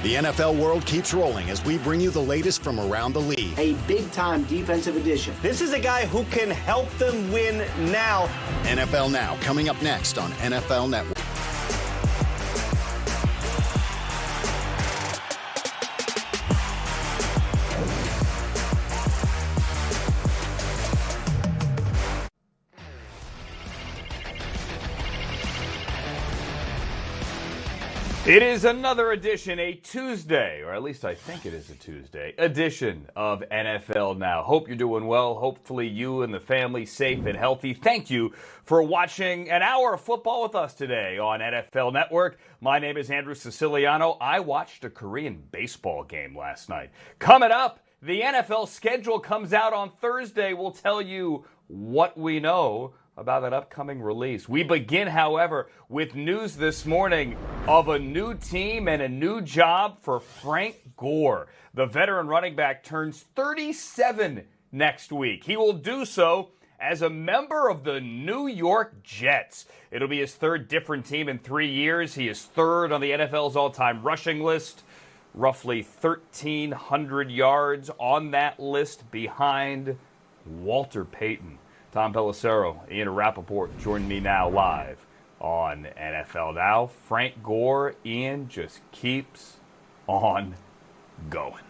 The NFL world keeps rolling as we bring you the latest from around the league. A big-time defensive addition. This is a guy who can help them win now. NFL Now, coming up next on NFL Network. It is another edition, a Tuesday, or at least I think it is a Tuesday, edition of NFL Now. Hope you're doing well. Hopefully you and the family safe and healthy. Thank you for watching an hour of football with us today on NFL Network. My name is Andrew Siciliano. I watched a Korean baseball game last night. Coming up, the NFL schedule comes out on Thursday. We'll tell you what we know about that upcoming release. We begin, however, with news this morning of a new team and a new job for Frank Gore. The veteran running back turns 37 next week. He will do so as a member of the New York Jets. It'll be his third different team in 3 years. He is third on the NFL's all-time rushing list, roughly 1,300 yards on that list behind Walter Payton. Tom Pelissero, Ian Rappaport join me now live on NFL Now. Frank Gore, Ian, just keeps on going.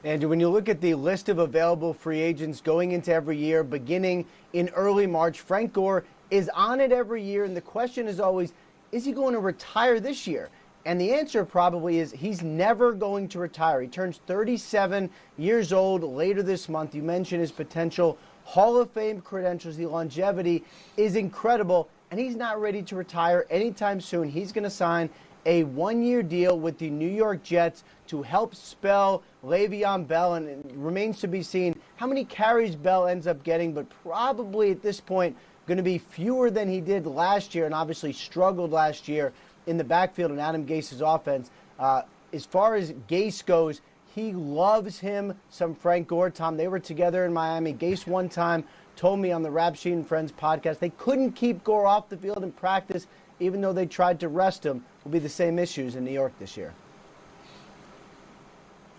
And when you look at the list of available free agents going into every year, beginning in early March, Frank Gore is on it every year. And the question is always, is he going to retire this year? And the answer probably is he's never going to retire. He turns 37 years old later this month. You mentioned his potential Hall of Fame credentials. The longevity is incredible, and he's not ready to retire anytime soon. He's going to sign a one-year deal with the New York Jets to help spell Le'Veon Bell, and it remains to be seen how many carries Bell ends up getting, but probably at this point going to be fewer than he did last year, and obviously struggled last year in the backfield in Adam Gase's offense. As far as Gase goes, he loves him some Frank Gore. Tom, they were together in Miami. Gase one time told me on the Rap Sheet and Friends podcast they couldn't keep Gore off the field in practice even though they tried to rest him. Will be the same issues in New York this year.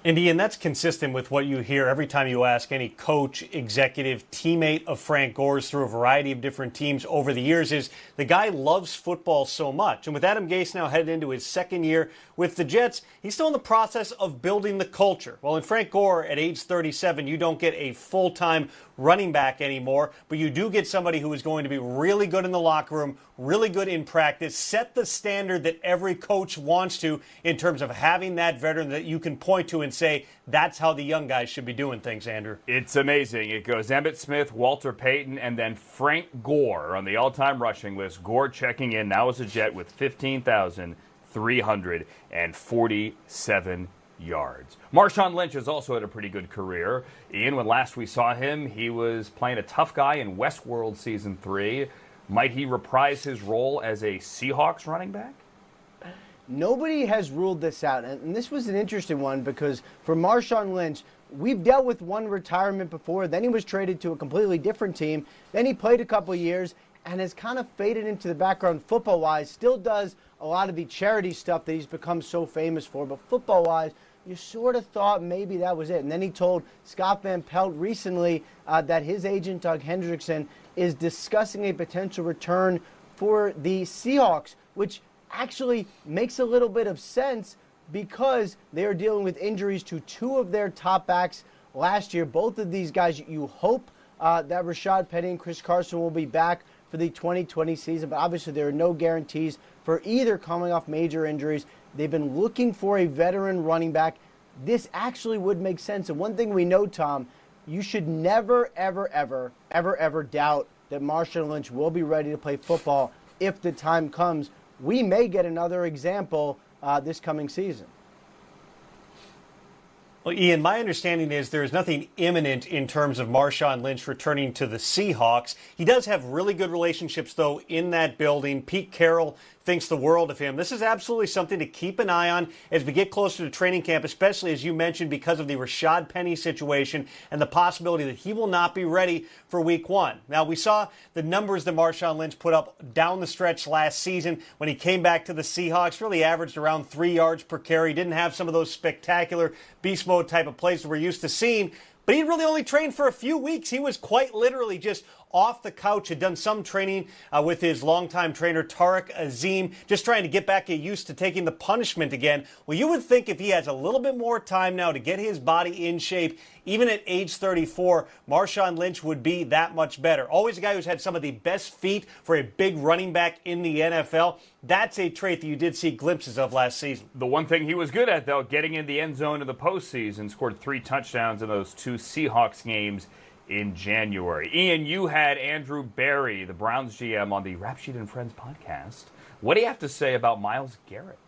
And Ian, that's consistent with what you hear every time you ask any coach, executive, teammate of Frank Gore's through a variety of different teams over the years is the guy loves football so much. And with Adam Gase now headed into his second year with the Jets, he's still in the process of building the culture. Well, in Frank Gore, at age 37, you don't get a full-time running back anymore, but you do get somebody who is going to be really good in the locker room, really good in practice, set the standard that every coach wants to in terms of having that veteran that you can point to and say, that's how the young guys should be doing things, Andrew. It's amazing. It goes Emmitt Smith, Walter Payton, and then Frank Gore on the all-time rushing list. Gore checking in now as a Jet with 15,347 yards. Marshawn Lynch has also had a pretty good career. Ian, when last we saw him, he was playing a tough guy in Westworld Season 3. Might he reprise his role as a Seahawks running back? Nobody has ruled this out, and this was an interesting one because for Marshawn Lynch, we've dealt with one retirement before. Then he was traded to a completely different team. Then he played a couple years and has kind of faded into the background football-wise. Still does a lot of the charity stuff that he's become so famous for, but football-wise, you sort of thought maybe that was it. And then he told Scott Van Pelt recently that his agent, Doug Hendrickson, is discussing a potential return for the Seahawks, which actually makes a little bit of sense because they are dealing with injuries to two of their top backs last year. Both of these guys, you hope that Rashad Penny and Chris Carson will be back for the 2020 season, but obviously there are no guarantees for either coming off major injuries. They've been looking for a veteran running back. This actually would make sense. And one thing we know, Tom, you should never, ever, ever, ever, ever doubt that Marshawn Lynch will be ready to play football if the time comes. We may get another example this coming season. Well, Ian, my understanding is there is nothing imminent in terms of Marshawn Lynch returning to the Seahawks. He does have really good relationships, though, in that building. Pete Carroll thinks the world of him. This is absolutely something to keep an eye on as we get closer to training camp, especially, as you mentioned, because of the Rashad Penny situation and the possibility that he will not be ready for week 1. Now, we saw the numbers that Marshawn Lynch put up down the stretch last season when he came back to the Seahawks, really averaged around 3 yards per carry, didn't have some of those spectacular beast mode type of plays that we're used to seeing. But he really only trained for a few weeks. He was quite literally just off the couch, had done some training with his longtime trainer, Tariq Azim, just trying to get back used to taking the punishment again. Well, you would think if he has a little bit more time now to get his body in shape, even at age 34, Marshawn Lynch would be that much better. Always a guy who's had some of the best feet for a big running back in the NFL. That's a trait that you did see glimpses of last season. The one thing he was good at, though, getting in the end zone in the postseason, scored 3 touchdowns in those 2 Seahawks games in January. Ian, you had Andrew Berry, the Browns GM, on the Rap Sheet and Friends podcast. What do you have to say about Myles Garrett?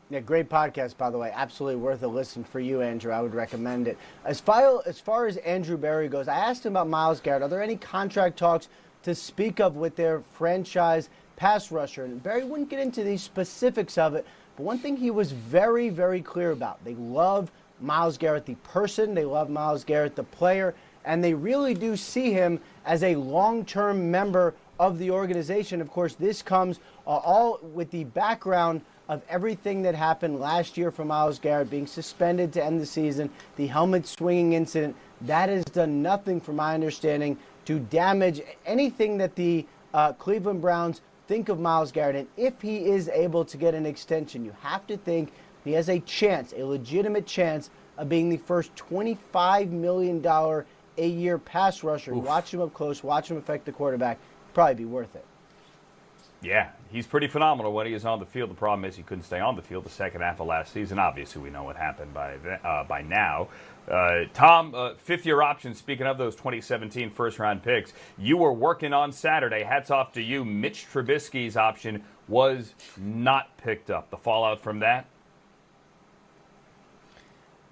Yeah, great podcast, by the way. Absolutely worth a listen for you, Andrew. I would recommend it. As far as Andrew Berry goes, I asked him about Myles Garrett. Are there any contract talks to speak of with their franchise pass rusher? And Berry wouldn't get into the specifics of it, but one thing he was very, very clear about. They love Myles Garrett, the person. They love Myles Garrett, the player. And they really do see him as a long-term member of the organization. Of course, this comes all with the background of everything that happened last year for Myles Garrett, being suspended to end the season, the helmet swinging incident. That has done nothing, from my understanding, to damage anything that the Cleveland Browns think of Myles Garrett. And if he is able to get an extension, you have to think he has a chance, a legitimate chance, of being the first $25 million a year pass rusher. Oof. Watch him up close, watch him affect the quarterback. Probably be worth it. Yeah, he's pretty phenomenal when he is on the field. The problem is he couldn't stay on the field the second half of last season. Obviously, we know what happened by now. Tom, fifth-year option, speaking of those 2017 first-round picks, you were working on Saturday. Hats off to you. Mitch Trubisky's option was not picked up. The fallout from that?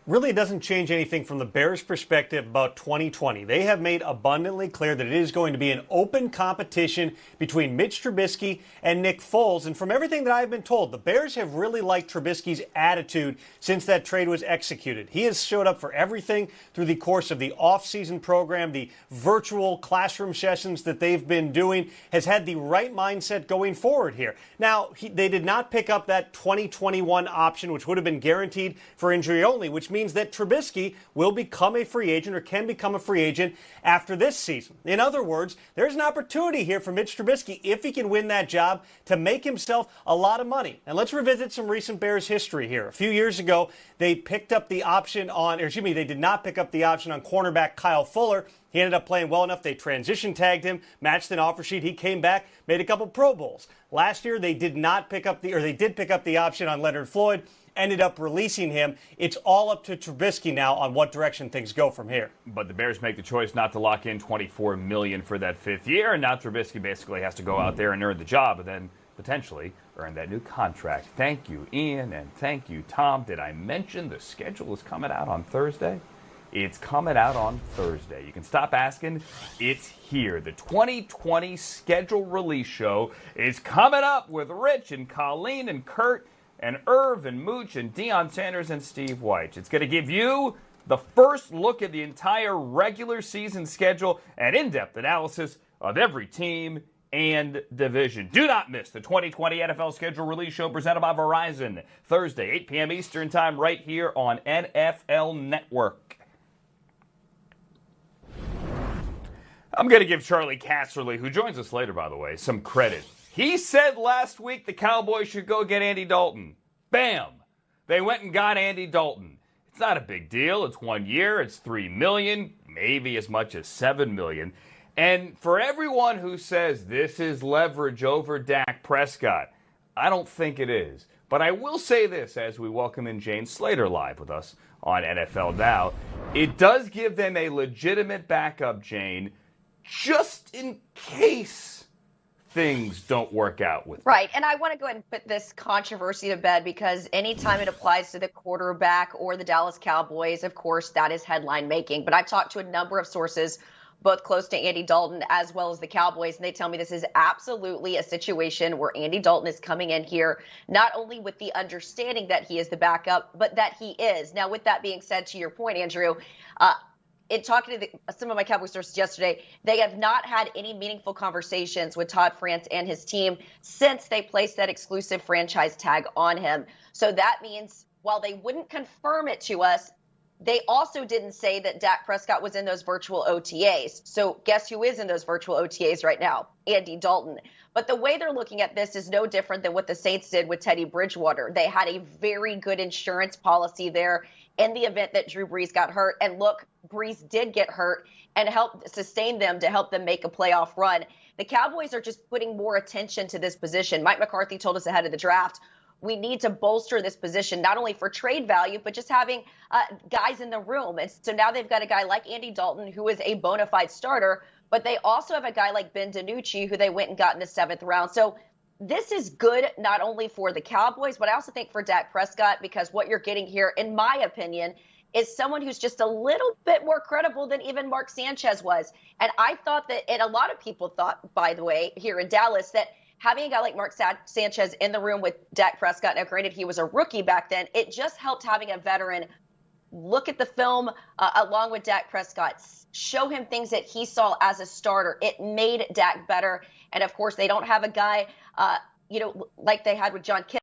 Really, it doesn't change anything from the Bears' perspective about 2020. They have made abundantly clear that it is going to be an open competition between Mitch Trubisky and Nick Foles. And from everything that I've been told, the Bears have really liked Trubisky's attitude since that trade was executed. He has showed up for everything through the course of the offseason program, the virtual classroom sessions that they've been doing, has had the right mindset going forward here. Now, they did not pick up that 2021 option, which would have been guaranteed for injury only, which means that Trubisky will become a free agent, or can become a free agent, after this season. In other words, there's an opportunity here for Mitch Trubisky, if he can win that job, to make himself a lot of money. And let's revisit some recent Bears history here. A few years ago, they picked up the option on, they did not pick up the option on cornerback Kyle Fuller. He ended up playing well enough. They transition tagged him, matched an offer sheet. He came back, made a couple Pro Bowls. Last year, they did pick up the option on Leonard Floyd, ended up releasing him. It's all up to Trubisky now on what direction things go from here. But the Bears make the choice not to lock in $24 million for that fifth year, and now Trubisky basically has to go out there and earn the job, and then potentially earn that new contract. Thank you, Ian, and thank you, Tom. Did I mention the schedule is coming out on Thursday? It's coming out on Thursday. You can stop asking. It's here. The 2020 schedule release show is coming up with Rich and Colleen and Kurt and Irv and Mooch and Deion Sanders and Steve White. It's going to give you the first look at the entire regular season schedule and in-depth analysis of every team and division. Do not miss the 2020 NFL schedule release show presented by Verizon. Thursday, 8 p.m. Eastern Time, right here on NFL Network. I'm going to give Charlie Casserly, who joins us later, by the way, some credit. He said last week the Cowboys should go get Andy Dalton. Bam! They went and got Andy Dalton. It's not a big deal. It's 1 year. It's $3 million, maybe as much as $7 million. And for everyone who says this is leverage over Dak Prescott, I don't think it is. But I will say this as we welcome in Jane Slater live with us on NFL Now. It does give them a legitimate backup, Jane, just in case things don't work out with them. Right, and I want to go ahead and put this controversy to bed, because anytime it applies to the quarterback or the Dallas Cowboys, of course, that is headline making. But I've talked to a number of sources both close to Andy Dalton as well as the Cowboys, and they tell me this is absolutely a situation where Andy Dalton is coming in here not only with the understanding that he is the backup, but that he is. Now, with that being said, to your point, Andrew, in talking to some of my Cowboys sources yesterday, they have not had any meaningful conversations with Todd France and his team since they placed that exclusive franchise tag on him. So that means while they wouldn't confirm it to us, they also didn't say that Dak Prescott was in those virtual OTAs. So guess who is in those virtual OTAs right now? Andy Dalton. But the way they're looking at this is no different than what the Saints did with Teddy Bridgewater. They had a very good insurance policy there in the event that Drew Brees got hurt. And look, Brees did get hurt and helped sustain them to help them make a playoff run. The Cowboys are just putting more attention to this position. Mike McCarthy told us ahead of the draft, we need to bolster this position, not only for trade value, but just having guys in the room. And so now they've got a guy like Andy Dalton, who is a bona fide starter, but they also have a guy like Ben DiNucci, who they went and got in the 7th round. So this is good not only for the Cowboys, but I also think for Dak Prescott, because what you're getting here, in my opinion, is someone who's just a little bit more credible than even Mark Sanchez was. And I thought that, and a lot of people thought, by the way, here in Dallas, that having a guy like Mark Sanchez in the room with Dak Prescott, now granted he was a rookie back then, it just helped having a veteran look at the film along with Dak Prescott, show him things that he saw as a starter. It made Dak better. And of course, they don't have a guy, like they had with John Kittle.